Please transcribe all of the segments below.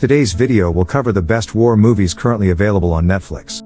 Today's video will cover the best war movies currently available on Netflix.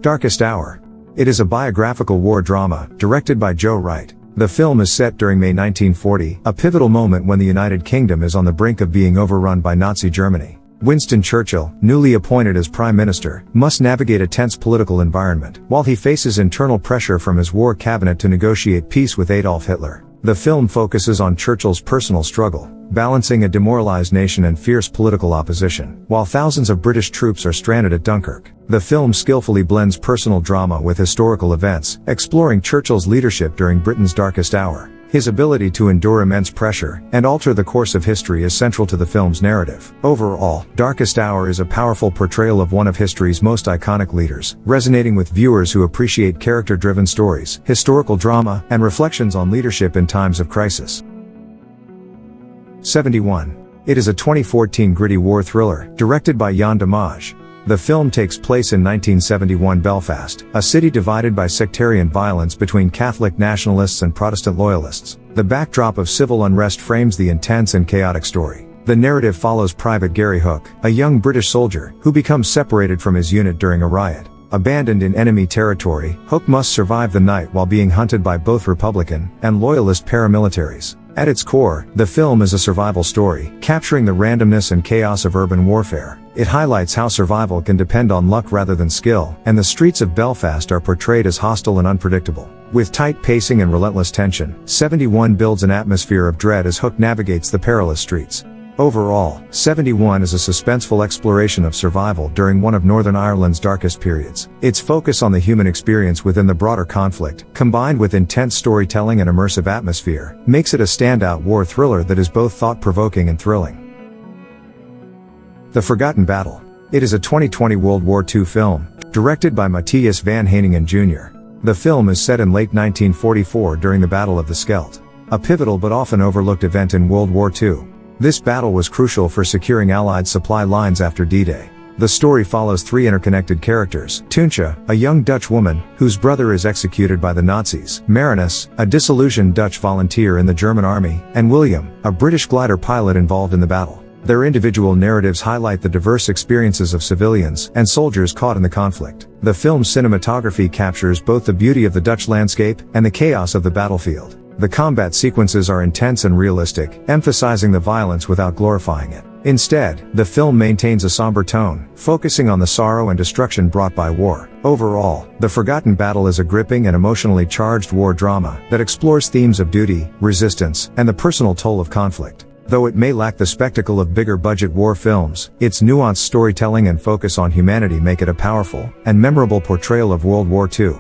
Darkest Hour. It is a biographical war drama, directed by Joe Wright. The film is set during May 1940, a pivotal moment when the United Kingdom is on the brink of being overrun by Nazi Germany. Winston Churchill, newly appointed as Prime Minister, must navigate a tense political environment, while he faces internal pressure from his war cabinet to negotiate peace with Adolf Hitler. The film focuses on Churchill's personal struggle, balancing a demoralized nation and fierce political opposition, while thousands of British troops are stranded at Dunkirk. The film skillfully blends personal drama with historical events, exploring Churchill's leadership during Britain's darkest hour. His ability to endure immense pressure and alter the course of history is central to the film's narrative. Overall, Darkest Hour is a powerful portrayal of one of history's most iconic leaders, resonating with viewers who appreciate character-driven stories, historical drama, and reflections on leadership in times of crisis. 71. It is a 2014 gritty war thriller, directed by Yann Damage. The film takes place in 1971 Belfast, a city divided by sectarian violence between Catholic nationalists and Protestant loyalists. The backdrop of civil unrest frames the intense and chaotic story. The narrative follows Private Gary Hook, a young British soldier, who becomes separated from his unit during a riot. Abandoned in enemy territory, Hook must survive the night while being hunted by both Republican and Loyalist paramilitaries. At its core, the film is a survival story, capturing the randomness and chaos of urban warfare. It highlights how survival can depend on luck rather than skill, and the streets of Belfast are portrayed as hostile and unpredictable. With tight pacing and relentless tension, 71 builds an atmosphere of dread as Hook navigates the perilous streets. Overall, 71 is a suspenseful exploration of survival during one of Northern Ireland's darkest periods. Its focus on the human experience within the broader conflict, combined with intense storytelling and immersive atmosphere, makes it a standout war thriller that is both thought-provoking and thrilling. The Forgotten Battle. It is a 2020 World War II film, directed by Matthias van Heiningen Jr. The film is set in late 1944 during the Battle of the Scheldt, a pivotal but often overlooked event in World War II. This battle was crucial for securing Allied supply lines after D-Day. The story follows three interconnected characters: Tunça, a young Dutch woman, whose brother is executed by the Nazis; Marinus, a disillusioned Dutch volunteer in the German army; and William, a British glider pilot involved in the battle. Their individual narratives highlight the diverse experiences of civilians and soldiers caught in the conflict. The film's cinematography captures both the beauty of the Dutch landscape and the chaos of the battlefield. The combat sequences are intense and realistic, emphasizing the violence without glorifying it. Instead, the film maintains a somber tone, focusing on the sorrow and destruction brought by war. Overall, The Forgotten Battle is a gripping and emotionally charged war drama that explores themes of duty, resistance, and the personal toll of conflict. Though it may lack the spectacle of bigger-budget war films, its nuanced storytelling and focus on humanity make it a powerful and memorable portrayal of World War II.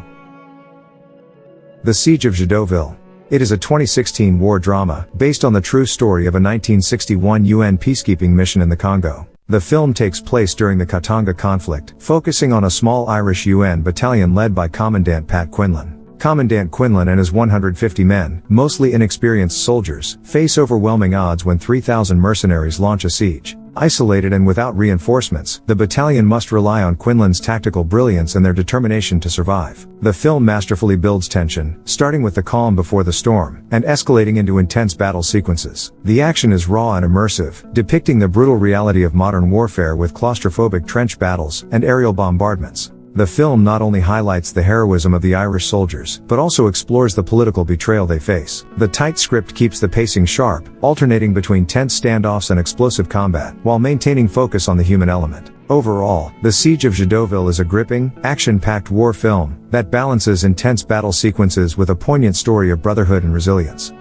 The Siege of Jadotville. It is a 2016 war drama, based on the true story of a 1961 UN peacekeeping mission in the Congo. The film takes place during the Katanga conflict, focusing on a small Irish UN battalion led by Commandant Pat Quinlan. Commandant Quinlan and his 150 men, mostly inexperienced soldiers, face overwhelming odds when 3,000 mercenaries launch a siege. Isolated and without reinforcements, the battalion must rely on Quinlan's tactical brilliance and their determination to survive. The film masterfully builds tension, starting with the calm before the storm, and escalating into intense battle sequences. The action is raw and immersive, depicting the brutal reality of modern warfare with claustrophobic trench battles and aerial bombardments. The film not only highlights the heroism of the Irish soldiers, but also explores the political betrayal they face. The tight script keeps the pacing sharp, alternating between tense standoffs and explosive combat, while maintaining focus on the human element. Overall, The Siege of Jadotville is a gripping, action-packed war film that balances intense battle sequences with a poignant story of brotherhood and resilience.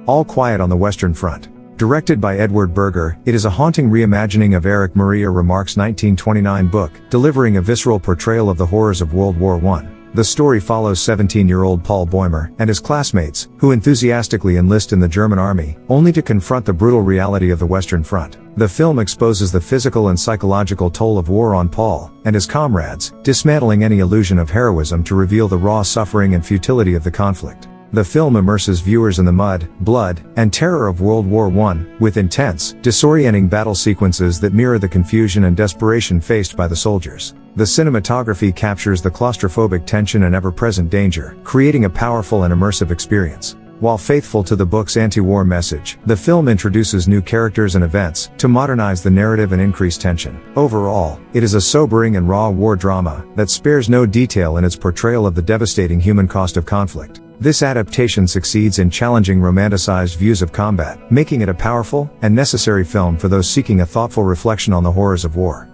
All Quiet on the Western Front. Directed by Edward Berger, it is a haunting reimagining of Erich Maria Remarque's 1929 book, delivering a visceral portrayal of the horrors of World War I. The story follows 17-year-old Paul Boehmer and his classmates, who enthusiastically enlist in the German army, only to confront the brutal reality of the Western Front. The film exposes the physical and psychological toll of war on Paul and his comrades, dismantling any illusion of heroism to reveal the raw suffering and futility of the conflict. The film immerses viewers in the mud, blood, and terror of World War I, with intense, disorienting battle sequences that mirror the confusion and desperation faced by the soldiers. The cinematography captures the claustrophobic tension and ever-present danger, creating a powerful and immersive experience. While faithful to the book's anti-war message, the film introduces new characters and events to modernize the narrative and increase tension. Overall, it is a sobering and raw war drama that spares no detail in its portrayal of the devastating human cost of conflict. This adaptation succeeds in challenging romanticized views of combat, making it a powerful and necessary film for those seeking a thoughtful reflection on the horrors of war.